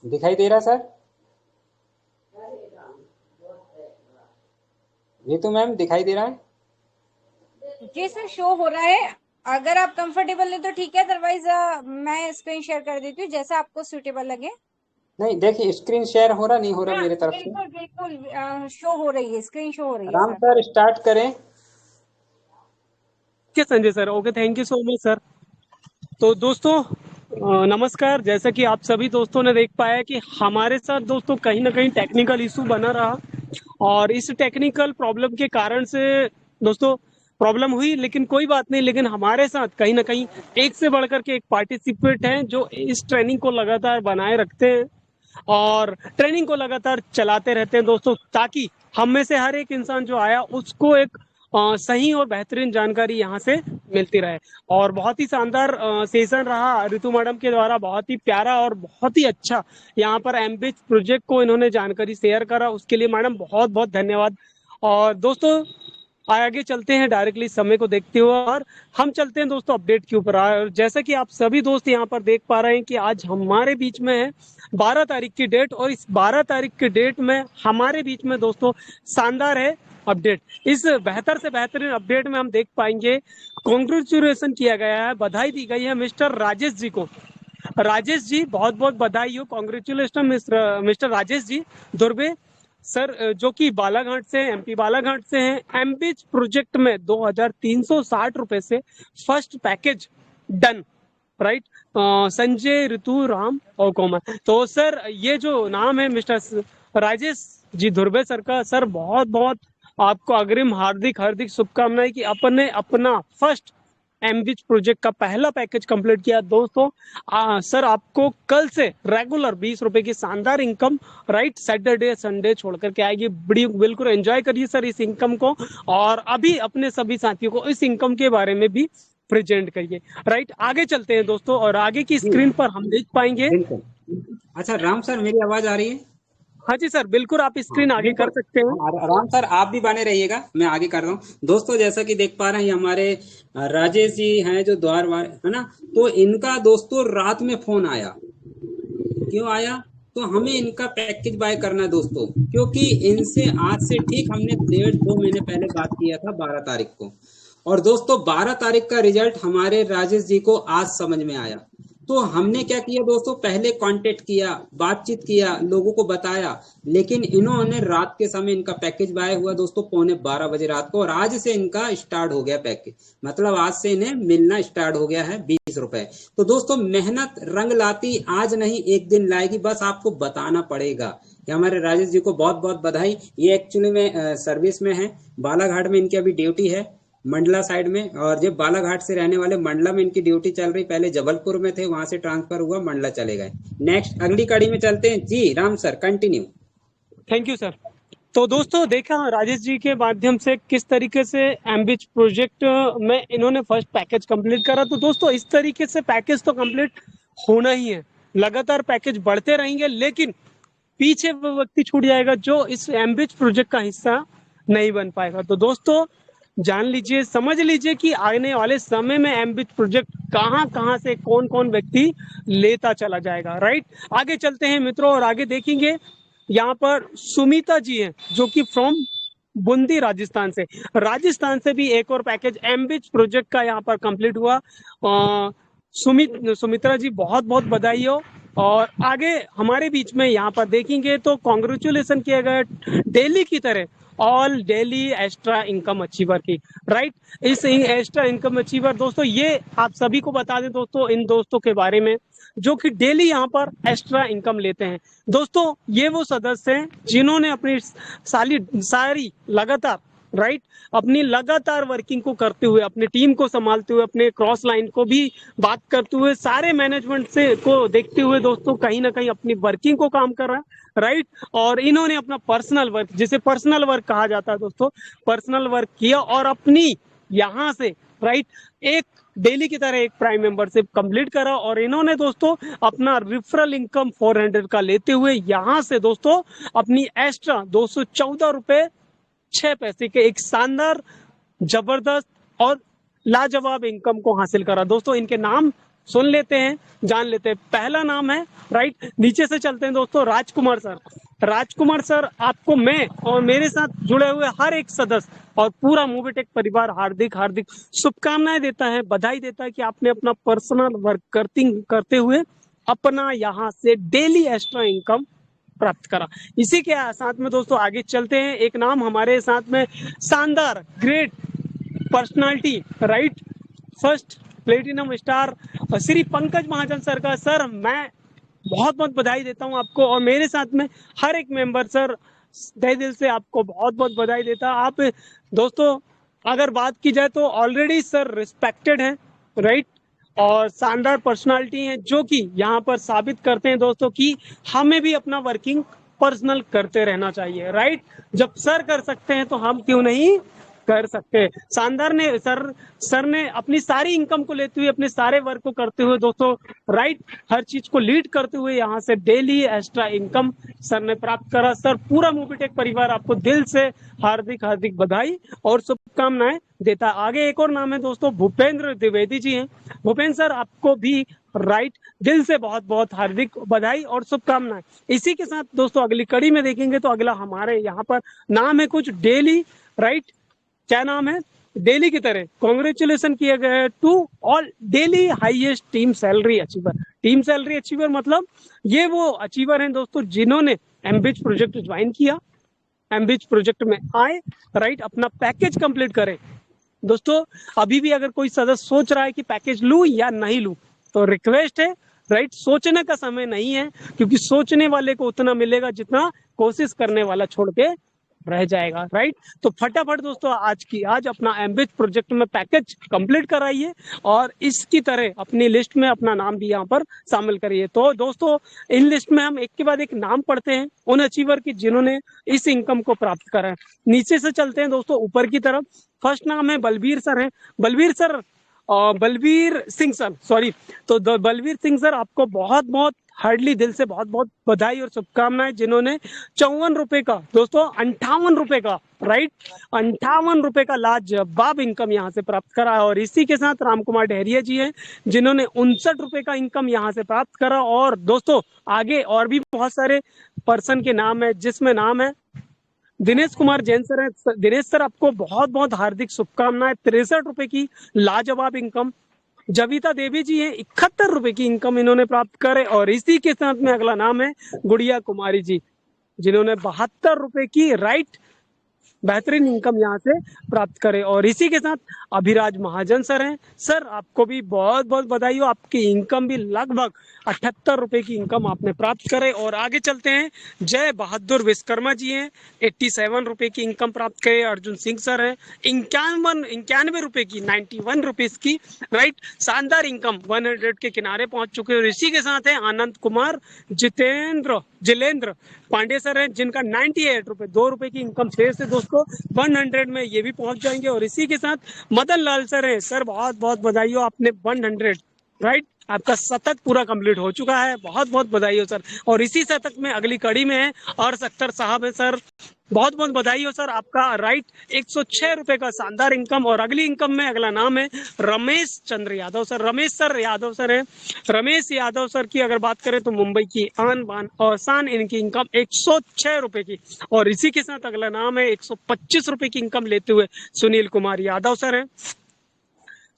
दिखाई दे रहा sir? Neetu ma'am दिखाई दे रहा है? जी सर, शो हो रहा है। अगर आप कंफर्टेबल है तो ठीक है, अदरवाइज मैं स्क्रीन शेयर कर देती हूँ जैसा आपको सूटेबल लगे। नहीं देखिए, स्क्रीन शेयर हो रहा नहीं हो रहा हाँ मेरे तरफ से। बिल्कुल बिल्कुल, शो हो रही है, स्क्रीन शो हो रही है राम सर। सर स्टार्ट करें। Okay Sanjay sir, okay, thank you so much sir. तो दोस्तों, नमस्कार। जैसा कि आप सभी दोस्तों ने देख पाया कि हमारे साथ दोस्तों कहीं ना कहीं टेक्निकल इशू बना रहा, और इस टेक्निकल प्रॉब्लम के कारण से दोस्तों प्रॉब्लम हुई, लेकिन कोई बात नहीं। लेकिन हमारे साथ कहीं ना कहीं एक से बढ़कर के एक पार्टिसिपेंट हैं जो इस ट्रेनिंग को लगातार बनाए रखते हैं और ट्रेनिंग को लगातार चलाते रहते हैं दोस्तों, ताकि हम में से हर एक इंसान जो आया उसको एक सही और बेहतरीन जानकारी यहाँ से मिलती रहे। और बहुत ही शानदार सेशन रहा ऋतु मैडम के द्वारा, बहुत ही प्यारा और बहुत ही अच्छा यहाँ पर एमबीच प्रोजेक्ट को इन्होंने जानकारी शेयर करा, उसके लिए मैडम बहुत बहुत धन्यवाद। और दोस्तों आगे चलते हैं डायरेक्टली समय को देखते हुए, और हम चलते हैं दोस्तों अपडेट के ऊपर। और जैसा कि आप सभी दोस्त यहाँ पर देख पा रहे हैं कि आज हमारे बीच में है 12 तारीख की डेट, और इस 12 तारीख की डेट में हमारे बीच में दोस्तों शानदार है अपडेट। इस बेहतर से बेहतरीन अपडेट में हम देख पाएंगे कॉन्ग्रेचुलेशन किया गया है, बधाई दी गई है मिस्टर राजेश जी को। राजेश जी, बहुत बहुत बधाई हो, कॉन्ग्रेचुलेशन मिस्टर राजेश जी दुर्बे सर, जो कि बालाघाट से, एमपी बालाघाट से हैं। एमबीच प्रोजेक्ट में 2360 रुपए से first package done, right. Sanjay, Ritu, Ram और कोमल। तो सर ये जो नाम है मिस्टर राजेश जी धुर्वे सर का, सर बहुत बहुत आपको अग्रिम हार्दिक हार्दिक शुभकामनाएं कि अपने अपना फर्स्ट एमबीच प्रोजेक्ट का पहला पैकेज कंप्लीट किया दोस्तों। सर आपको कल से रेगुलर 20 रुपए की शानदार इनकम, राइट, सैटरडे संडे छोड़ करके आएगी। बड़ी बिल्कुल एंजॉय करिए सर इस इनकम को, और अभी अपने सभी साथियों को इस इनकम के बारे में भी प्रेजेंट करिए। राइट, आगे चलते हैं दोस्तों, और आगे की जी स्क्रीन पर हम देख पाएंगे। बिल्कुल। अच्छा राम सर, मेरी आवाज आ रही है? हाँ जी सर, बिल्कुल आप हाँ स्क्रीन आगे कर बिल्कुल। सकते हैं। हाँ, राम सर आप भी बने रहिएगा, मैं आगे कर रहा हूँ। दोस्तों जैसा कि देख पा रहे हैं, ये हमारे राजेश जी हैं जो द्वार है ना। तो इनका दोस्तों रात में फोन आया। क्यों आया? तो हमें इनका पैकेज बाय करना है दोस्तों, क्योंकि इनसे आज से ठीक हमने 1.5-2 महीने पहले बात किया था 12 तारीख को। और दोस्तों 12 तारीख का रिजल्ट हमारे राजेश जी को आज समझ में आया। तो हमने क्या किया दोस्तों, पहले कांटेक्ट किया, बातचीत किया, लोगों को बताया। लेकिन इन्होंने रात के समय इनका पैकेज बाय हुआ दोस्तों 11:15 बजे रात को, और आज से इनका स्टार्ट हो गया पैकेज। मतलब आज से इन्हें मिलना स्टार्ट हो गया है 20 रुपए। तो दोस्तों मेहनत रंग लाती आज नहीं एक दिन लाएगी, बस आपको बताना पड़ेगा। ये हमारे राजेश जी को बहुत बहुत बधाई। ये एक्चुअली में सर्विस में है, बालाघाट में इनकी अभी ड्यूटी है, मंडला साइड में। और जब बालाघाट से रहने वाले, मंडला में इनकी ड्यूटी चल रही, पहले जबलपुर में थे, वहां से ट्रांसफर हुआ, मंडला चले गए। नेक्स्ट अगली कड़ी में चलते हैं जी। Ram sir continue. Thank you sir. तो दोस्तों देखा राजेश जी के माध्यम से किस तरीके से एमबीच प्रोजेक्ट में इन्होंने फर्स्ट पैकेज कंप्लीट करा। तो दोस्तों इस तरीके से पैकेज तो कंप्लीट होना ही है, लगातार पैकेज बढ़ते रहेंगे, लेकिन पीछे वो व्यक्ति छूट जाएगा जो इस एमबीच प्रोजेक्ट का हिस्सा नहीं बन पाएगा। तो दोस्तों जान लीजिए, समझ लीजिए कि आने वाले समय में एमबीच प्रोजेक्ट कहाँ कहाँ से कौन कौन व्यक्ति लेता चला जाएगा। राइट, आगे चलते हैं मित्रों, और आगे देखेंगे यहाँ पर सुमिता जी हैं जो कि फ्रॉम बूंदी राजस्थान से भी एक और पैकेज एमबीच प्रोजेक्ट का यहाँ पर कंप्लीट हुआ। सुमित्रा जी बहुत बहुत बधाई हो। और आगे हमारे बीच में यहाँ पर देखेंगे तो कॉन्ग्रेचुलेशन किया गया डेली की तरह all daily extra income achiever की। राइट, इस एक्स्ट्रा इनकम अचीवर दोस्तों, ये आप सभी को बता दें दोस्तों इन दोस्तों के बारे में जो कि डेली यहाँ पर एक्स्ट्रा इनकम लेते हैं। दोस्तों ये वो सदस्य हैं जिन्होंने अपनी सारी लगातार, राइट, अपनी लगातार वर्किंग को करते हुए, अपनी टीम को संभालते हुए, अपने क्रॉस लाइन को भी बात करते हुए, सारे मैनेजमेंट से को देखते हुए दोस्तों कहीं ना कहीं अपनी वर्किंग को काम कर रहा है। राइट, और इन्होंने अपना पर्सनल वर्क, जिसे पर्सनल वर्क कहा जाता है दोस्तों, पर्सनल वर्क किया और अपनी यहाँ से, राइट, एक डेली की तरह एक प्राइम मेंबरशिप कंप्लीट करा। और इन्होंने दोस्तों अपना रिफरल इनकम 400 का लेते हुए यहाँ से दोस्तों अपनी एक्स्ट्रा 214 रुपए 6 पैसे के एक शानदार, जबरदस्त और लाजवाब इनकम को हासिल करा। दोस्तों इनके नाम सुन लेते हैं, जान लेते हैं। पहला नाम है, राइट, नीचे से चलते हैं दोस्तों, राजकुमार सर। राजकुमार सर, आपको मैं और मेरे साथ जुड़े हुए हर एक सदस्य और पूरा मूवीटेक परिवार हार्दिक हार्दिक शुभकामनाएं देता है, बधाई देता है कि आपने अपना पर्सनल वर्क करते हुए अपना यहाँ से डेली एक्स्ट्रा इनकम प्राप्त करा। इसी के साथ में दोस्तों आगे चलते हैं। एक नाम हमारे साथ में शानदार great personality, right, first platinum star Shri Pankaj Mahajan sir का। सर मैं बहुत बहुत बधाई देता हूं आपको और मेरे साथ में हर एक मेंबर सर तहे दिल से आपको बहुत बहुत बधाई देता। आप दोस्तों अगर बात की जाए तो ऑलरेडी सर रिस्पेक्टेड हैं, राइट, और शानदार पर्सनालिटी हैं जो कि यहाँ पर साबित करते हैं दोस्तों कि हमें भी अपना वर्किंग पर्सनल करते रहना चाहिए, राइट। जब सर कर सकते हैं तो हम क्यों नहीं कर सकते। शानदार ने सर ने अपनी सारी इनकम को लेते हुए, अपने सारे वर्क को करते हुए दोस्तों, राइट, हर चीज को लीड करते हुए यहाँ से डेली एक्स्ट्रा इनकम सर ने प्राप्त करा। सर पूरा मूवीटेक परिवार आपको दिल से हार्दिक हार्दिक बधाई और शुभकामनाएं देता। आगे एक और नाम है दोस्तों, भूपेंद्र द्विवेदी जी हैं। भूपेंद्र सर आपको भी राइट दिल से बहुत बहुत हार्दिक बधाई और शुभकामनाएं। इसी के साथ दोस्तों अगली कड़ी में देखेंगे तो अगला हमारे यहाँ पर नाम है कुछ डेली, राइट, क्या नाम है, डेली की तरह कॉन्ग्रेचुलेशन किए गए to all daily highest team salary achiever. Team salary achiever मतलब ये वो अचीवर हैं दोस्तों जिन्होंने एमबीच प्रोजेक्ट ज्वाइन किया, एमबीच प्रोजेक्ट में आए, राइट, अपना पैकेज कंप्लीट करें। दोस्तों अभी भी अगर कोई सदस्य सोच रहा है कि पैकेज लूं या नहीं लूं तो रिक्वेस्ट है, राइट, सोचने का समय नहीं है, क्योंकि सोचने वाले को उतना मिलेगा जितना कोशिश करने वाला छोड़ के रह जाएगा, राइट। तो फटाफट दोस्तों आज अपना एमबीच प्रोजेक्ट में पैकेज कंप्लीट कराइए और इसकी तरह अपनी लिस्ट में अपना नाम भी यहाँ पर शामिल करिए। तो दोस्तों इन लिस्ट में हम एक के बाद एक नाम पढ़ते हैं उन अचीवर की जिन्होंने इस इनकम को प्राप्त करा है। नीचे से चलते हैं दोस्तों ऊपर की तरफ। फर्स्ट नाम है बलबीर सर है। Balbir Singh sir, sorry. तो बलबीर सिंह सर आपको बहुत बहुत हार्डली दिल से बहुत बहुत बधाई और शुभकामनाएं, जिन्होंने 54 रुपए का दोस्तों 58 रुपए का, राइट, 58 रुपए का लाजवाब इनकम यहाँ से प्राप्त करा है। और इसी के साथ राम कुमार डहरिया जी हैं जिन्होंने 59 रुपए का इनकम यहाँ से प्राप्त करा। और दोस्तों आगे और भी बहुत सारे पर्सन के नाम है, जिसमें नाम है दिनेश कुमार जैन सर है। दिनेश सर आपको बहुत बहुत हार्दिक शुभकामनाएं, 63 रुपए की लाजवाब इनकम। जविता देवी जी हैं, 71 रुपए की इनकम इन्होंने प्राप्त करे। और इसी के साथ में अगला नाम है गुड़िया कुमारी जी, जिन्होंने 72 रुपए की, राइट, बेहतरीन इनकम यहाँ से प्राप्त करे। और इसी के साथ अभिराज महाजन सर हैं। सर आपको भी बहुत बहुत बधाई हो, आपकी इनकम भी लगभग 78 रुपए की इनकम आपने प्राप्त करे। और आगे चलते हैं, जय बहादुर विश्वकर्मा जी हैं, 87 रुपए की इनकम प्राप्त करे। अर्जुन सिंह सर हैं, 91 रुपए की, 91 रुपीज की, राइट, शानदार इनकम 100 के किनारे पहुंच चुके हैं। और इसी के साथ है आनंद कुमार जिलेंद्र पांडे सर हैं, जिनका 98 रुपए, 2 रुपए की इनकम शेष है दोस्तों, 100 में ये भी पहुंच जाएंगे। और इसी के साथ मदन लाल सर हैं। सर बहुत बहुत बधाई हो, आपने 100, राइट, आपका शतक पूरा कंप्लीट हो चुका है, बहुत बहुत बधाई हो सर। और इसी शतक में अगली कड़ी में है अर्श अख्तर साहब है। सर बहुत बहुत बधाई हो सर, आपका राइट 106 रुपए का शानदार इनकम। और अगली इनकम में अगला नाम है Ramesh Chandra Yadav sir. Ramesh sir Yadav sir है। रमेश यादव सर की अगर बात करें तो मुंबई की आन बान और शान, इनकी इनकम 106 रुपए की। और इसी के साथ अगला नाम है 125 रुपए की इनकम लेते हुए सुनील कुमार यादव सर है।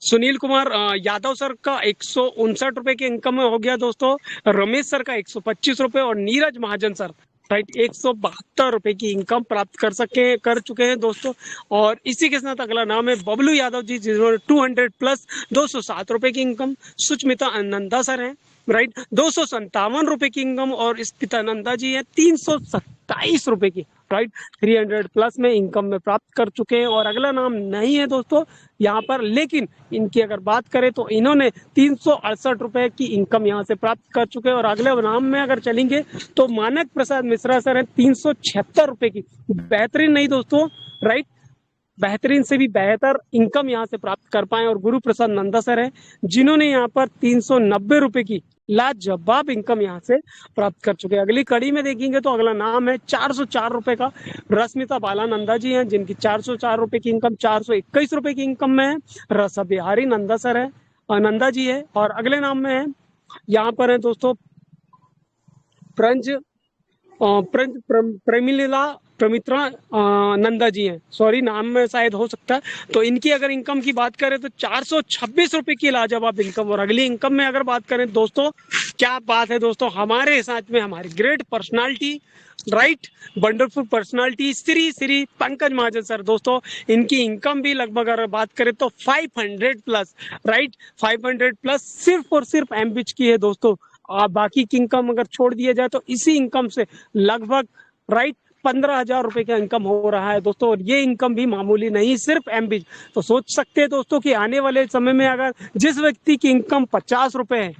सुनील कुमार यादव सर का 159 रुपए की इनकम हो गया दोस्तों। रमेश सर का 125 रुपए और नीरज महाजन सर, राइट, 172 रुपए की इनकम प्राप्त कर चुके हैं दोस्तों। और इसी के साथ अगला नाम है बबलू यादव जी, जिन्होंने 200 प्लस 207 रुपए की इनकम। सुष्मिता नंदा सर हैं, राइट, 257 रुपए की इनकम। और स्मिता नंदा जी है 327 रुपए की, राइट, 300 प्लस में इनकम में प्राप्त कर चुके हैं। और अगला नाम नहीं है दोस्तों यहाँ पर, लेकिन इनकी अगर बात करें तो इन्होंने 368 रुपए की इनकम यहाँ से प्राप्त कर चुके हैं। और अगले नाम में अगर चलेंगे तो मानक प्रसाद मिश्रा सर है, 376 रुपए की, बेहतरीन नहीं दोस्तों, राइट, बेहतरीन से भी बेहतर इनकम यहाँ से प्राप्त कर पाए। और गुरु प्रसाद नंदा सर है, जिन्होंने यहाँ पर 390 रुपए की लाजवाब इनकम यहाँ से प्राप्त कर चुके हैं। अगली कड़ी में देखेंगे तो अगला नाम है 404 रुपए का रश्मिता बाला नंदा जी हैं, जिनकी 404 रुपए की इनकम 421 रुपए की इनकम में है। रसा बिहारी नंदा सर है, नंदा जी है, और अगले नाम में है यहाँ पर है दोस्तों प्रंज प्रेमिला प्रमित्रा नंदा जी हैं, सॉरी नाम में शायद हो सकता है। तो इनकी अगर इनकम की बात करें तो 426 रुपए की लाजवाब इनकम। और अगली इनकम में अगर बात करें दोस्तों, क्या बात है दोस्तों, हमारे साथ में हमारी great personality, right, wonderful personality Shri Shri Pankaj Mahajan sir. दोस्तों इनकी इनकम भी लगभग अगर बात करें तो 500 प्लस, राइट, 500 प्लस सिर्फ और सिर्फ एमबीच की है दोस्तों। बाकी की इनकम अगर छोड़ दिया जाए तो इसी इनकम से लगभग, राइट, 15,000 रुपए का इनकम हो रहा है दोस्तों। और ये इनकम भी मामूली नहीं, सिर्फ एमबी। तो सोच सकते हैं दोस्तों कि आने वाले समय में अगर जिस व्यक्ति की इनकम 50 रुपए है,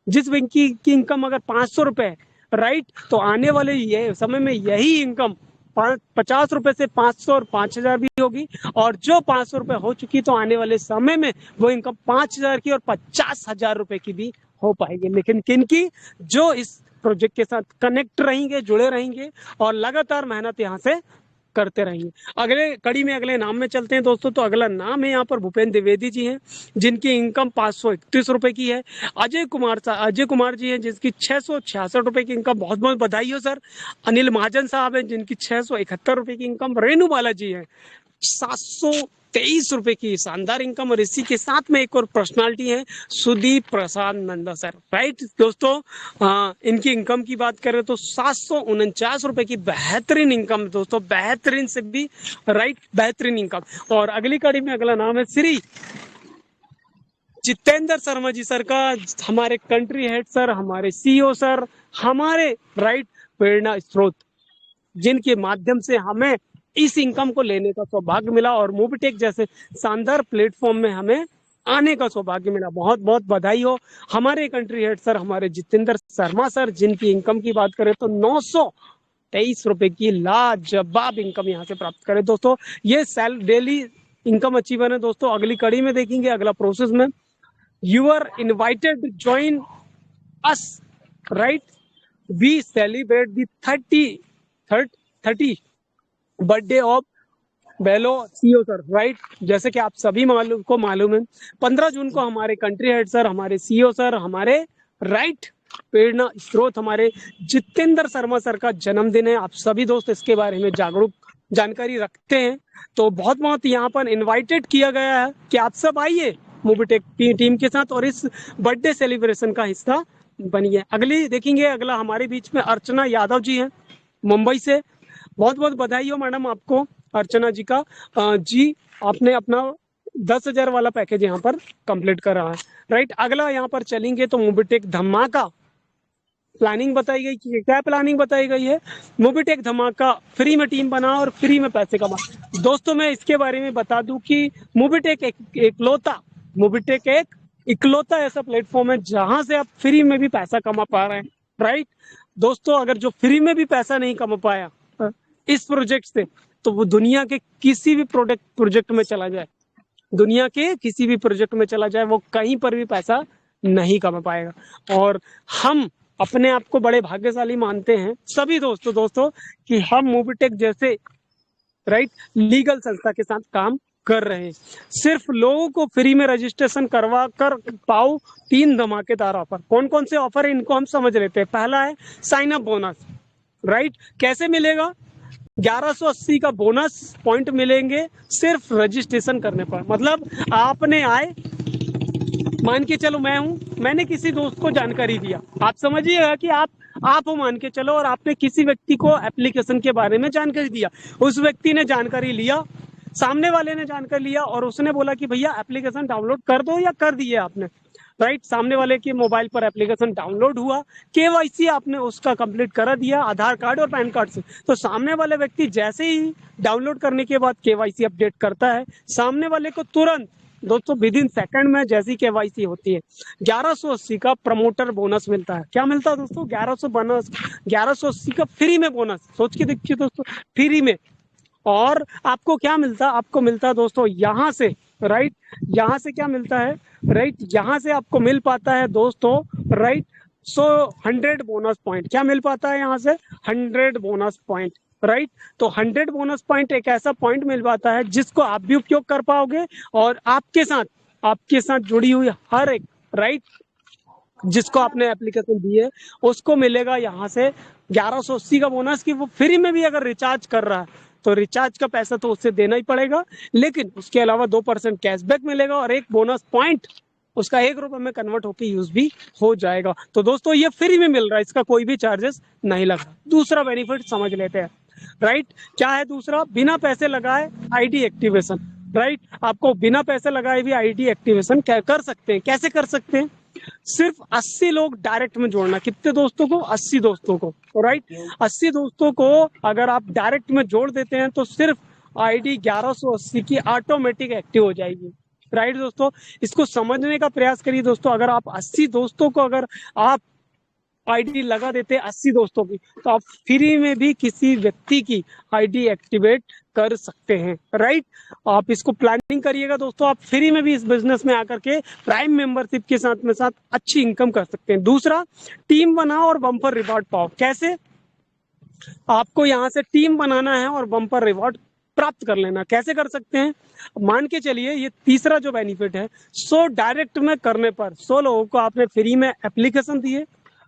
जिस व्यक्ति की इनकम अगर 500 रुपए है, राइट, तो आने वाले ये समय में यही इनकम 50 रुपए से 500 और 5,000 भी होगी। और जो 500 रुपए हो चुकी तो आने वाले समय में वो इनकम 5,000 की और 50,000 रुपए की भी हो पाएगी। लेकिन किन की? जो इस प्रोजेक्ट के साथ कनेक्ट रहेंगे, जुड़े रहेंगे और लगातार मेहनत यहाँ से करते रहेंगे। अगले कड़ी में अगले नाम में चलते हैं दोस्तों। तो अगला नाम है यहाँ पर भूपेंद्र द्विवेदी जी हैं, जिनकी इनकम 531 रुपए की है। अजय कुमार जी हैं, जिसकी 666 रुपए की इनकम। बहुत बहुत बधाई हो सर। अनिल महाजन साहब हैं, जिनकी 671 रुपए की इनकम। रेणु बालाजी है, 723 रुपए की शानदार इनकम। और इसी के साथ में एक और पर्सनालिटी है, सुदीप प्रसाद नंदा सर, राइट दोस्तों। इनकी इनकम की बात करें तो 749 रुपए की बेहतरीन इनकम दोस्तों, बेहतरीन से भी, राइट, बेहतरीन इनकम। और अगली कड़ी में अगला नाम है श्री जितेंद्र शर्मा जी सर का, हमारे कंट्री हेड सर, हमारे सीईओ सर, हमारे, राइट, प्रेरणा स्रोत, जिनके माध्यम से हमें इस इनकम को लेने का सौभाग्य मिला और मोबिटेक जैसे शानदार प्लेटफॉर्म में हमें आने का सौभाग्य मिला। बहुत बहुत बधाई हो हमारे कंट्री हेड सर, हमारे जितेंद्र शर्मा सर, जिनकी इनकम की बात करें तो 923 रुपए की लाजवाब इनकम यहाँ से प्राप्त करें दोस्तों। ये डेली इनकम अचीवर है दोस्तों। अगली कड़ी में देखेंगे अगला प्रोसेस में, you are invited to join us, right, we celebrate the 30 birthday of बेलो सीओ सर, राइट। जैसे कि आप सभी मालूम है 15 जून को हमारे कंट्री हेड सर, हमारे सीईओ सर, हमारे, राइट, प्रेरणा स्रोत, हमारे जितेंद्र शर्मा सर का जन्मदिन है। आप सभी दोस्त इसके बारे में जानकारी रखते हैं। तो बहुत बहुत यहाँ पर इनवाइटेड किया गया है कि आप सब आइए मोबिटेक की टीम के साथ और इस बर्थडे सेलिब्रेशन का हिस्सा बनिए। अगली देखेंगे, अगला हमारे बीच में अर्चना यादव जी हैं, मुंबई से। बहुत बहुत बधाई हो मैडम आपको, अर्चना जी का। जी, आपने अपना 10,000 वाला पैकेज यहाँ पर कंप्लीट कर रहा है, राइट। अगला यहाँ पर चलेंगे तो मोबिटेक धमाका प्लानिंग बताई गई। क्या प्लानिंग बताई गई है? मोबिटेक धमाका, फ्री में टीम बना और फ्री में पैसे कमा। दोस्तों मैं इसके बारे में बता दूं कि मोबिटेक एक इकलौता ऐसा प्लेटफॉर्म है जहां से आप फ्री में भी पैसा कमा पा रहे हैं, राइट दोस्तों। अगर जो फ्री में भी पैसा नहीं कमा पाया इस प्रोजेक्ट से, तो वो दुनिया के किसी भी प्रोजेक्ट में चला जाए, दुनिया के किसी भी प्रोजेक्ट में चला जाए, वो कहीं पर भी पैसा नहीं कमा पाएगा। और हम अपने आप को बड़े भाग्यशाली मानते हैं सभी दोस्तों कि हम मोबिटेक जैसे, राइट, लीगल संस्था के साथ काम कर रहे हैं। सिर्फ लोगों को फ्री में रजिस्ट्रेशन करवा कर पाओ 3 धमाकेदार ऑफर। कौन कौन से ऑफर है इनको हम समझ लेते हैं। पहला है साइन अप बोनस, राइट। कैसे मिलेगा? 1180 का बोनस पॉइंट मिलेंगे सिर्फ रजिस्ट्रेशन करने पर। मतलब आपने आए, मान के चलो मैंने किसी दोस्त को जानकारी दिया, आप समझिएगा कि आप हो, मान के चलो, और आपने किसी व्यक्ति को एप्लीकेशन के बारे में जानकारी दिया। उस व्यक्ति ने जानकारी लिया, सामने वाले ने जानकारी लिया और उसने बोला कि भैया एप्लीकेशन डाउनलोड कर दो, या कर दिए आपने, राइट। सामने वाले के मोबाइल पर एप्लीकेशन डाउनलोड हुआ, केवाईसी आपने उसका कंप्लीट करा दिया आधार कार्ड और पैन कार्ड से। तो सामने वाले व्यक्ति जैसे ही डाउनलोड करने के बाद केवाईसी अपडेट करता है, सामने वाले को तुरंत दोस्तों विद इन सेकंड में जैसी केवाईसी होती है 1180 का प्रमोटर बोनस मिलता है। क्या मिलता है दोस्तों? 1180 का फ्री में बोनस। सोच के देखिए दोस्तों, फ्री में। और आपको क्या मिलता है? आपको मिलता है दोस्तों यहाँ से, राइट, यहाँ से क्या मिलता है, राइट, यहाँ से आपको मिल पाता है दोस्तों, राइट, 100 बोनस पॉइंट। क्या मिल पाता है यहाँ से? 100 बोनस पॉइंट, राइट। तो 100 बोनस पॉइंट एक ऐसा पॉइंट मिल पाता है जिसको आप भी उपयोग कर पाओगे और आपके साथ आपके साथ जुड़ी हुई हर एक, राइट, जिसको आपने एप्लीकेशन दी है उसको मिलेगा यहाँ से 1180 का बोनस, कि वो फ्री में भी अगर रिचार्ज कर रहा है तो रिचार्ज का पैसा तो उससे देना ही पड़ेगा, लेकिन उसके अलावा 2% कैशबैक मिलेगा और एक बोनस पॉइंट उसका ₹1 में कन्वर्ट होकर यूज भी हो जाएगा। तो दोस्तों ये फ्री में मिल रहा है, इसका कोई भी चार्जेस नहीं लगा। दूसरा बेनिफिट समझ लेते हैं, राइट। क्या है दूसरा? बिना पैसे लगाए आईडी एक्टिवेशन, राइट। आपको बिना पैसे लगाए भी आईडी एक्टिवेशन कर सकते हैं। कैसे कर सकते हैं? सिर्फ 80 लोग डायरेक्ट में जोड़ना। कितने दोस्तों को? 80 दोस्तों को, राइट। 80 दोस्तों को अगर आप डायरेक्ट में जोड़ देते हैं तो सिर्फ आईडी 1180 की ऑटोमेटिक एक्टिव हो जाएगी, राइट दोस्तों। इसको समझने का प्रयास करिए दोस्तों। अगर आप 80 दोस्तों को अगर आप आईडी लगा देते हैं 80 दोस्तों की, तो आप फ्री में भी किसी व्यक्ति की आईडी एक्टिवेट कर सकते हैं, राइट। आप इसको प्लानिंग करिएगा दोस्तों, आप फ्री में भी इस बिजनेस में आकर के प्राइम मेंबरशिप के साथ अच्छी इनकम कर सकते हैं। दूसरा, टीम बनाओ और बम्पर रिवॉर्ड पाओ। कैसे? आपको यहाँ से टीम बनाना है और बम्पर रिवॉर्ड प्राप्त कर लेना। कैसे कर सकते हैं? मान के चलिए ये तीसरा जो बेनिफिट है, 100 डायरेक्ट में करने पर 100 लोगों को आपने फ्री में एप्लीकेशन दिए,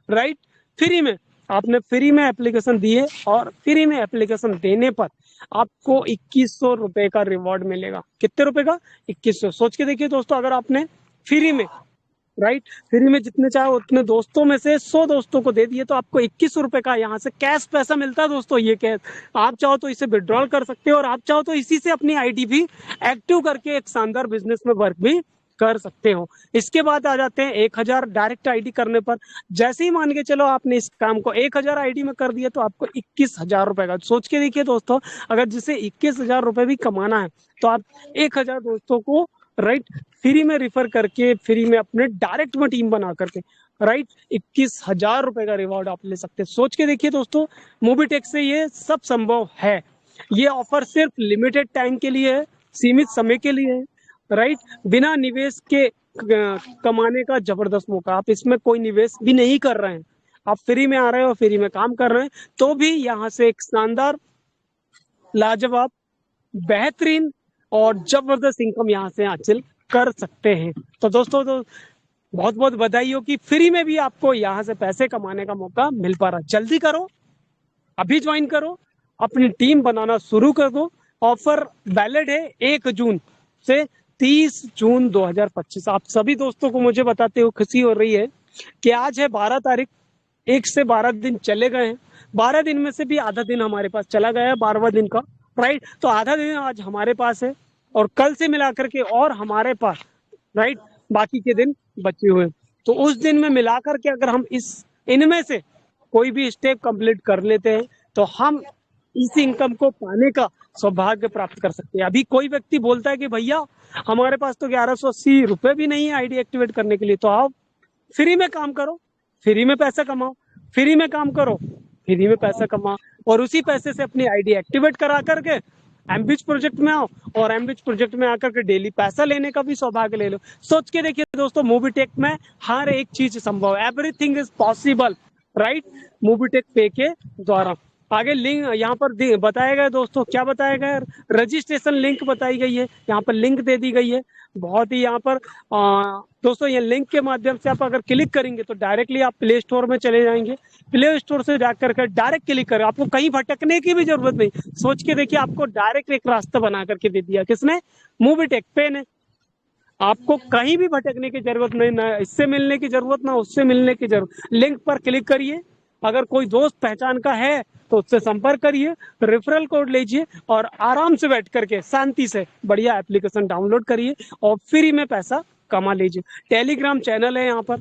राइट। फ्री में आपने फ्री में एप्लीकेशन दिए और फ्री में एप्लीकेशन देने पर आपको 2100 रुपए का रिवॉर्ड मिलेगा। कितने रुपए का? 2100। सोच के देखिए दोस्तों, अगर आपने फ्री में, राइट, फ्री में जितने चाहे उतने दोस्तों में से 100 दोस्तों को दे दिए तो आपको 2100 रुपए का यहाँ से कैश पैसा मिलता है दोस्तों। ये कैश आप चाहो तो इसे विड्रॉल कर सकते हो और आप चाहो तो इसी से अपनी आईडी भी एक्टिव करके एक शानदार बिजनेस में वर्क भी कर सकते हो। इसके बाद आ जाते हैं 1000 डायरेक्ट आईडी करने पर। जैसे ही मान के चलो आपने इस काम को 1000 आईडी में कर दिया तो आपको 21000 रुपए का। सोच के देखिए दोस्तों, अगर जिसे 21000 रुपए भी कमाना है तो आप 1000 दोस्तों को, राइट, फ्री में रिफर करके, फ्री में अपने डायरेक्ट में टीम बना करके, राइट, 21000 रुपए का रिवॉर्ड आप ले सकते हैं। सोच के देखिए दोस्तों, मोबीटेक से ये सब संभव है। ये ऑफर सिर्फ लिमिटेड टाइम के लिए है, सीमित समय के लिए है, राइट। बिना निवेश के कमाने का जबरदस्त मौका। आप इसमें कोई निवेश भी नहीं कर रहे हैं, आप फ्री में आ रहे हो, फ्री में काम कर रहे हैं, तो भी यहाँ से एक शानदार, लाजवाब, बेहतरीन और जबरदस्त इनकम यहाँ से हासिल कर सकते हैं। तो दोस्तों, तो बहुत बहुत बधाई हो कि फ्री में भी आपको यहाँ से पैसे कमाने का मौका मिल पा रहा है। जल्दी करो, अभी ज्वाइन करो, अपनी टीम बनाना शुरू कर दो। ऑफर वैलिड है 1 जून से 30 जून 2025। आप सभी दोस्तों को मुझे बताते हुए खुशी हो रही है कि आज है 12 तारीख, 1 से 12 दिन चले गए हैं। 12 दिन में से भी आधा दिन हमारे पास चला गया है, 12वां दिन का, राइट। तो आधा दिन आज हमारे पास है और कल से मिलाकर के और हमारे पास, राइट, बाकी के दिन बचे हुए। तो उस दिन में मिलाकर के अगर हम इनमें से कोई भी स्टेप कंप्लीट कर लेते हैं तो हम इस इनकम को पाने का सौभाग्य प्राप्त कर सकते हैं। अभी कोई व्यक्ति बोलता है कि भैया हमारे पास तो 1180 रुपए भी नहीं है आईडी एक्टिवेट करने के लिए, तो आप फ्री में काम करो, फ्री में पैसा कमाओ, फ्री में काम करो, फ्री में पैसा कमाओ और उसी पैसे से अपनी आईडी एक्टिवेट करा करके एमबिच प्रोजेक्ट में आओ और एमबिच प्रोजेक्ट में आकर के डेली पैसा लेने का भी सौभाग्य ले लो। सोच के देखिए दोस्तों, मोबीटेक में हर एक चीज संभव है। Everything is possible, right, Mobitech पे के द्वारा। आगे लिंक यहाँ पर बताया गया दोस्तों, क्या बताया गया? रजिस्ट्रेशन लिंक बताई गई है, यहाँ पर लिंक दे दी गई है। बहुत ही यहाँ पर दोस्तों, ये लिंक के माध्यम से आप अगर क्लिक करेंगे तो डायरेक्टली आप प्ले स्टोर में चले जाएंगे। प्ले स्टोर से जाकर के डायरेक्ट क्लिक करें, आपको कहीं भटकने की भी जरूरत नहीं। सोच के देखिए, आपको डायरेक्ट एक रास्ता बना करके दे दिया। किसने? मोबीटेक पे ने। आपको कहीं भी भटकने की जरूरत नहीं, ना इससे मिलने की जरूरत, ना उससे मिलने की जरूरत। लिंक पर क्लिक करिए, अगर कोई दोस्त पहचान का है तो उससे संपर्क करिए, रेफरल कोड लीजिए और आराम से बैठ करके शांति से बढ़िया एप्लीकेशन डाउनलोड करिए और फ्री में पैसा कमा लीजिए। टेलीग्राम चैनल है, यहाँ पर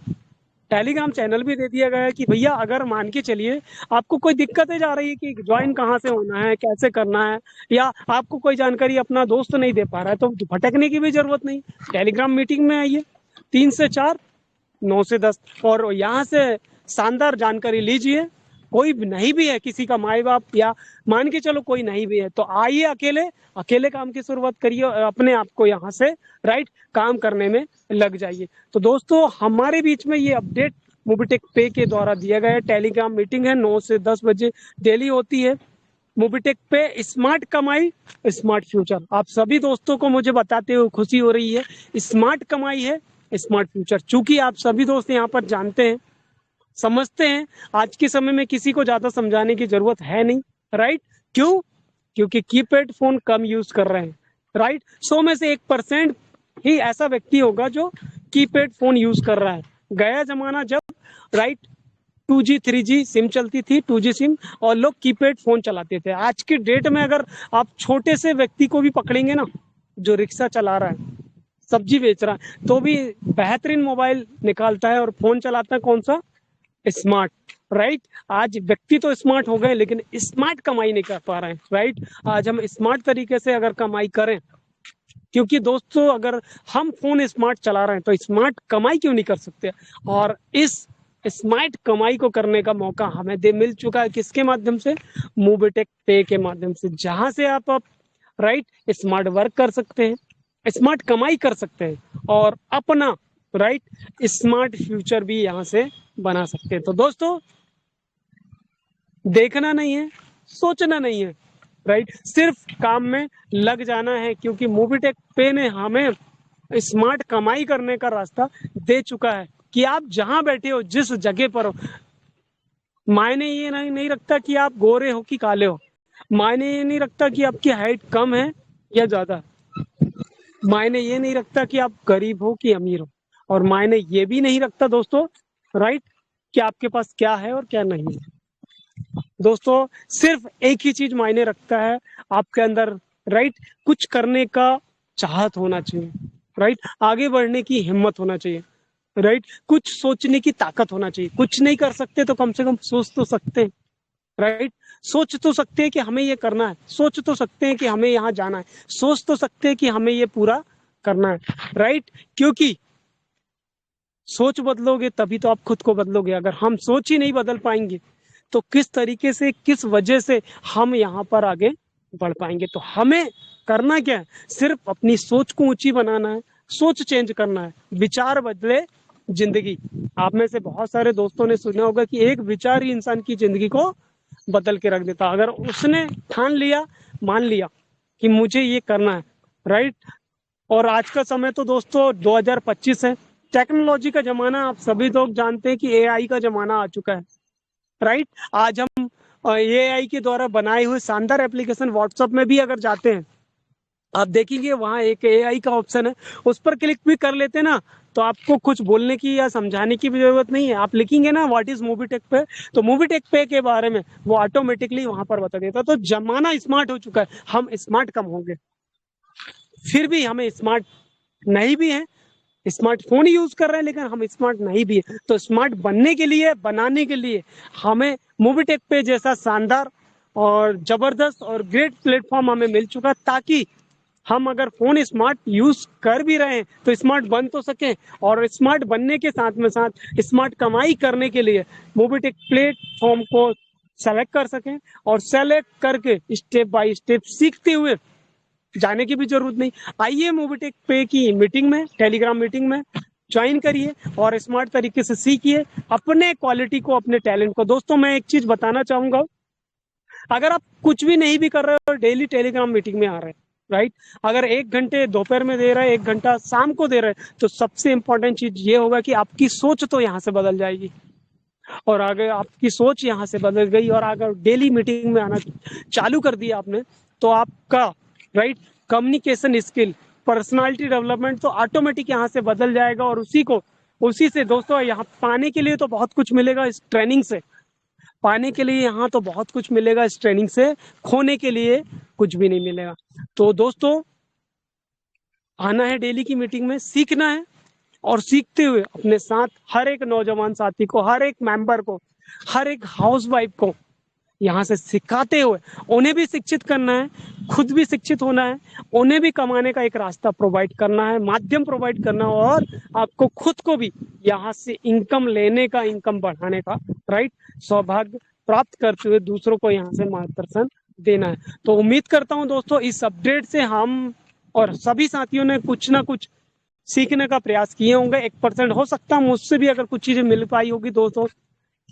टेलीग्राम चैनल भी दे दिया गया है कि भैया अगर मान के चलिए आपको कोई दिक्कतें जा रही है कि ज्वाइन कहाँ से होना है, कैसे करना है, या आपको कोई जानकारी अपना दोस्त नहीं दे पा रहा है, तो भटकने की भी जरूरत नहीं। टेलीग्राम मीटिंग में आइए, 3 से 4, 9 से 10 और यहाँ से शानदार जानकारी लीजिए। कोई नहीं भी है, किसी का माई बाप या मान के चलो कोई नहीं भी है, तो आइए, अकेले अकेले काम की शुरुआत करिए और अपने आप को यहाँ से, राइट, काम करने में लग जाइए। तो दोस्तों, हमारे बीच में ये अपडेट मोबीटेक पे के द्वारा दिया गया है। टेलीग्राम मीटिंग है, 9 से 10 बजे डेली होती है। मोबिटेक पे स्मार्ट कमाई स्मार्ट फ्यूचर। आप सभी दोस्तों को मुझे बताते हुए खुशी हो रही है, स्मार्ट कमाई है स्मार्ट फ्यूचर। चूंकि आप सभी दोस्त यहाँ पर जानते हैं, समझते हैं, आज के समय में किसी को ज्यादा समझाने की जरूरत है नहीं, राइट? क्यों? क्योंकि कीपैड फोन कम यूज कर रहे हैं, राइट? 100 में से 1% ही ऐसा व्यक्ति होगा जो कीपैड फोन यूज कर रहा है। गया जमाना जब, राइट, 2G 3G सिम चलती थी, 2G सिम, और लोग कीपैड फोन चलाते थे। आज की डेट में अगर आप छोटे से व्यक्ति को भी पकड़ेंगे ना, जो रिक्शा चला रहा है, सब्जी बेच रहा है, तो भी बेहतरीन मोबाइल निकालता है और फोन चलाता है कौन सा? Smart, right? आज व्यक्ति तो स्मार्ट हो गए लेकिन स्मार्ट कमाई नहीं कर पा रहे हैं, राइट? आज हम स्मार्ट तरीके से अगर कमाई करें, क्योंकि दोस्तों अगर हम फोन स्मार्ट चला रहे हैं तो स्मार्ट कमाई क्यों नहीं कर सकते? और इस स्मार्ट कमाई को करने का मौका हमें मिल चुका है, किसके माध्यम से? मोबिटेक पे के माध्यम से, जहां से आप राइट स्मार्ट वर्क कर सकते हैं, स्मार्ट कमाई कर सकते हैं और अपना राइट स्मार्ट फ्यूचर भी यहाँ से बना सकते हैं। तो दोस्तों देखना नहीं है, सोचना नहीं है, राइट? सिर्फ काम में लग जाना है, क्योंकि मोबिटेक पे ने हमें स्मार्ट कमाई करने का रास्ता दे चुका है कि आप जहां बैठे हो, जिस जगह पर हो, मायने ये नहीं रखता कि आप गोरे हो कि काले हो, मायने ये नहीं रखता कि आपकी हाइट कम है या ज्यादा, मायने ये नहीं रखता कि आप गरीब हो कि अमीर हो, और मायने ये भी नहीं रखता दोस्तों, राइट, कि आपके पास क्या है और क्या नहीं है। दोस्तों सिर्फ एक ही चीज मायने रखता है, आपके अंदर राइट कुछ करने का चाहत होना चाहिए, राइट, आगे बढ़ने की हिम्मत होना चाहिए, राइट, कुछ सोचने की ताकत होना चाहिए। कुछ नहीं कर सकते तो कम से कम सोच तो सकते हैं, राइट? सोच तो सकते हैं कि हमें ये करना है, सोच तो सकते हैं कि हमें यहाँ जाना है, सोच तो सकते हैं कि हमें ये पूरा करना है, राइट? क्योंकि सोच बदलोगे तभी तो आप खुद को बदलोगे। अगर हम सोच ही नहीं बदल पाएंगे तो किस तरीके से, किस वजह से हम यहाँ पर आगे बढ़ पाएंगे? तो हमें करना क्या है? सिर्फ अपनी सोच को ऊंची बनाना है, सोच चेंज करना है, विचार बदले जिंदगी। आप में से बहुत सारे दोस्तों ने सुना होगा कि एक विचार ही इंसान की जिंदगी को बदल के रख देता। अगर उसने ठान लिया, मान लिया कि मुझे ये करना है, राइट? और आज का समय तो दोस्तों 2025 है, टेक्नोलॉजी का जमाना, आप सभी लोग जानते हैं कि एआई का जमाना आ चुका है, राइट? आज हम एआई के द्वारा बनाए हुए शानदार एप्लीकेशन व्हाट्सएप में भी अगर जाते हैं, आप देखेंगे वहां एक एआई का ऑप्शन है, उस पर क्लिक भी कर लेते हैं ना, तो आपको कुछ बोलने की या समझाने की भी जरूरत नहीं है। आप लिखेंगे ना व्हाट इज मोबिटेक पे, तो मोबिटेक पे के बारे में वो ऑटोमेटिकली वहां पर बता देता। तो जमाना स्मार्ट हो चुका है, हम स्मार्ट कम होंगे, फिर भी हमें स्मार्ट नहीं भी है, स्मार्टफोन यूज कर रहे हैं लेकिन हम स्मार्ट नहीं भी है। तो स्मार्ट बनने के लिए, बनाने के लिए हमें मोबिटेक पे जैसा शानदार और जबरदस्त और ग्रेट प्लेटफॉर्म हमें मिल चुका, ताकि हम अगर फोन स्मार्ट यूज कर भी रहे हैं तो स्मार्ट बन तो सके, और स्मार्ट बनने के साथ में साथ स्मार्ट कमाई करने के लिए मोबिटेक प्लेटफॉर्म को सेलेक्ट कर सकें, और सेलेक्ट करके स्टेप बाय स्टेप सीखते हुए जाने की भी जरूरत नहीं। आइए मोबिटेक पे की मीटिंग में, टेलीग्राम मीटिंग में ज्वाइन करिए और स्मार्ट तरीके से सीखिए अपने क्वालिटी को, अपने टैलेंट को। दोस्तों मैं एक चीज बताना चाहूंगा, अगर आप कुछ भी नहीं भी कर रहे हो, डेली टेलीग्राम मीटिंग में आ रहे हैं, राइट, अगर 1 घंटे दोपहर में दे रहे हैं, 1 घंटा शाम को दे रहे हैं, तो सबसे इंपॉर्टेंट चीज ये होगा कि आपकी सोच तो यहाँ से बदल जाएगी। और अगर आपकी सोच यहाँ से बदल गई और अगर डेली मीटिंग में आना चालू कर दिया आपने, तो आपका right communication skill, personality development तो ऑटोमेटिक यहाँ से बदल जाएगा। और उसी से दोस्तों यहाँ पाने के लिए तो बहुत कुछ मिलेगा इस ट्रेनिंग से, पाने के लिए यहाँ तो बहुत कुछ मिलेगा इस ट्रेनिंग से, खोने के लिए कुछ भी नहीं मिलेगा। तो दोस्तों आना है डेली की मीटिंग में, सीखना है, और सीखते हुए अपने साथ हर एक नौजवान साथी को, हर एक मेंबर को, हर एक हाउसवाइफ को यहाँ से सिखाते हुए उन्हें भी शिक्षित करना है, खुद भी शिक्षित होना है, उन्हें भी कमाने का एक रास्ता प्रोवाइड करना है, माध्यम प्रोवाइड करना है, और आपको खुद को भी यहाँ से इनकम लेने का, इनकम बढ़ाने का राइट सौभाग्य प्राप्त करते हुए दूसरों को यहाँ से मार्गदर्शन देना है। तो उम्मीद करता हूँ दोस्तों इस अपडेट से हम और सभी साथियों ने कुछ ना कुछ सीखने का प्रयास किए होंगे। 1% हो सकता है मुझसे भी अगर कुछ चीजें मिल पाई होगी दोस्तों,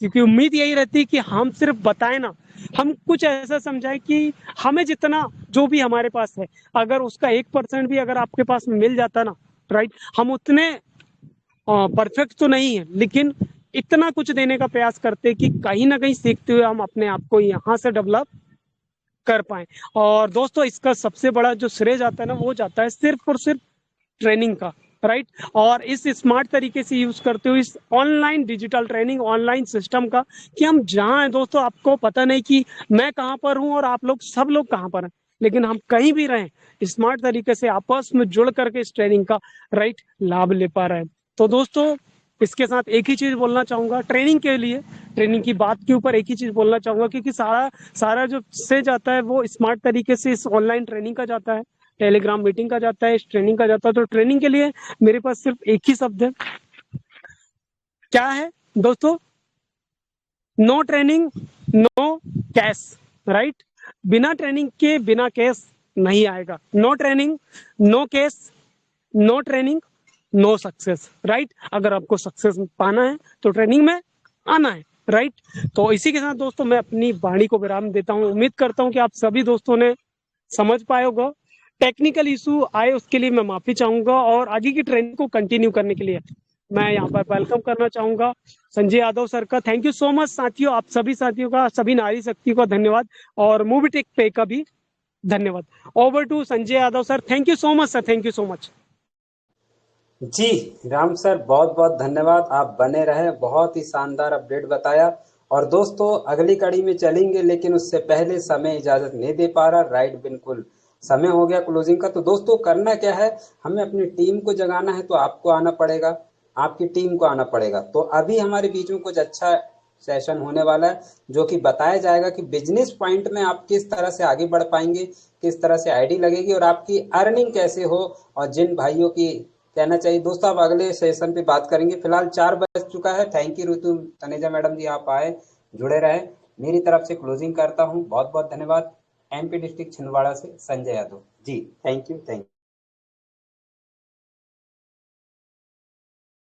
क्योंकि उम्मीद यही रहती है कि हम सिर्फ बताएं ना, हम कुछ ऐसा समझाएं कि हमें जितना जो भी हमारे पास है, अगर उसका 1% भी अगर आपके पास मिल जाता ना, राइट, हम उतने परफेक्ट तो नहीं है, लेकिन इतना कुछ देने का प्रयास करते हैं कि कहीं ना कहीं सीखते हुए हम अपने आप को यहाँ से डेवलप कर पाए। और दोस्तों इसका सबसे बड़ा जो श्रेय जाता है ना, वो जाता है सिर्फ और सिर्फ ट्रेनिंग का, राइट। और इस स्मार्ट तरीके से यूज करते हुए इस online digital training online system का, कि हम जहाँ हैं दोस्तों, आपको पता नहीं कि मैं कहाँ पर हूँ और आप लोग सब लोग कहाँ पर हैं, लेकिन हम कहीं भी रहें स्मार्ट तरीके से आपस में जुड़ करके इस ट्रेनिंग का, राइट, लाभ ले पा रहे हैं। तो दोस्तों इसके साथ एक ही चीज बोलना चाहूंगा ट्रेनिंग के लिए, ट्रेनिंग की बात के ऊपर एक ही चीज बोलना चाहूंगा, क्योंकि सारा सारा जो से जाता है वो स्मार्ट तरीके से इस ऑनलाइन ट्रेनिंग का जाता है, टेलीग्राम मीटिंग का जाता है, इस ट्रेनिंग का जाता है। तो ट्रेनिंग के लिए मेरे पास सिर्फ एक ही शब्द है, क्या है दोस्तों? No training no cash, right. बिना ट्रेनिंग के बिना कैश नहीं आएगा। No training no cash, no training no success, right. अगर आपको सक्सेस पाना है तो ट्रेनिंग में आना है, राइट। तो इसी के साथ दोस्तों मैं अपनी वाणी को विराम देता हूँ। उम्मीद करता हूँ कि आप सभी दोस्तों ने समझ पाए होगा। टेक्निकल इशू आए उसके लिए मैं माफी चाहूंगा, और आगे की ट्रेनिंग को कंटिन्यू करने के लिए मैं यहाँ पर वेलकम करना चाहूंगा संजय यादव सर का। थैंक यू सो मच साथियों, आप सभी साथियों का, सभी नारी शक्ति का धन्यवाद, और मूवी टेक पे का भी धन्यवाद। Over to Sanjay Yadav sir. Thank you so much sir, thank you so much. जी राम सर, बहुत बहुत धन्यवाद। आप बने रहे, बहुत ही शानदार अपडेट बताया। और दोस्तों अगली कड़ी में चलेंगे, लेकिन उससे पहले समय इजाजत नहीं दे पा रहा। राइट, बिल्कुल समय हो गया क्लोजिंग का। तो दोस्तों करना क्या है, हमें अपनी टीम को जगाना है, तो आपको आना पड़ेगा, आपकी टीम को आना पड़ेगा। तो अभी हमारे बीच में कुछ अच्छा सेशन होने वाला है, जो कि बताया जाएगा कि बिजनेस पॉइंट में आप किस तरह से आगे बढ़ पाएंगे, किस तरह से आईडी लगेगी और आपकी अर्निंग कैसे हो। और जिन भाइयों की कहना चाहिए दोस्तों, आप अगले सेशन पे बात करेंगे। फिलहाल 4 बज चुका है। Thank you Ritu Taneja madam ji, आप आए, जुड़े रहे। मेरी तरफ से क्लोजिंग करता हूँ। बहुत बहुत धन्यवाद। एमपी डिस्ट्रिक्ट छिंदवाड़ा से Sanjay Yadav ji. Thank you, thank you.